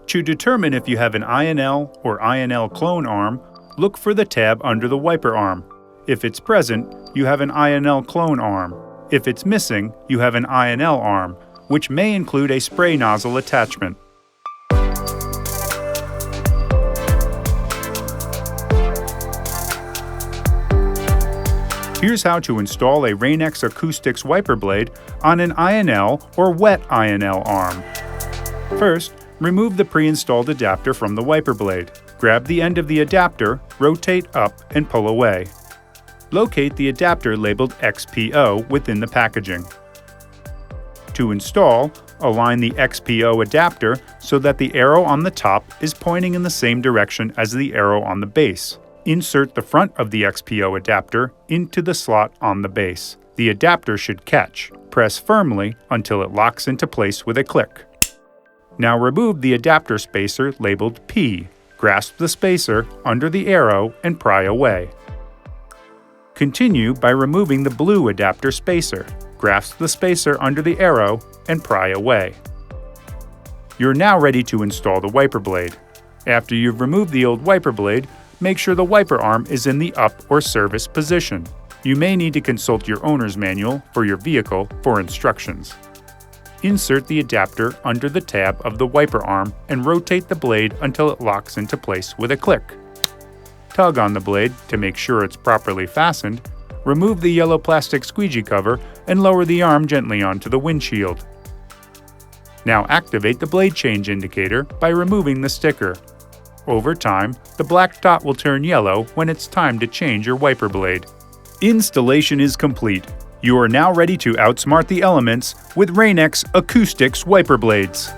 To determine if you have an INL or INL clone arm, look for the tab under the wiper arm. If it's present, you have an INL clone arm. If it's missing, you have an INL arm, which may include a spray nozzle attachment. Here's how to install a Rain-X Acoustix wiper blade on an INL or wet INL arm. First, remove the pre-installed adapter from the wiper blade. Grab the end of the adapter, rotate up, and pull away. Locate the adapter labeled XPO within the packaging. To install, align the XPO adapter so that the arrow on the top is pointing in the same direction as the arrow on the base. Insert the front of the XPO adapter into the slot on the base. The adapter should catch. Press firmly until it locks into place with a click. Now remove the adapter spacer labeled P. Grasp the spacer under the arrow and pry away. Continue by removing the blue adapter spacer. Grasp the spacer under the arrow and pry away. You're now ready to install the wiper blade. After you've removed the old wiper blade, make sure the wiper arm is in the up or service position. You may need to consult your owner's manual for your vehicle for instructions. Insert the adapter under the tab of the wiper arm and rotate the blade until it locks into place with a click. Tug on the blade to make sure it's properly fastened. Remove the yellow plastic squeegee cover and lower the arm gently onto the windshield. Now activate the blade change indicator by removing the sticker. Over time, the black dot will turn yellow when it's time to change your wiper blade. Installation is complete. You are now ready to outsmart the elements with Rain-X Acoustix wiper blades.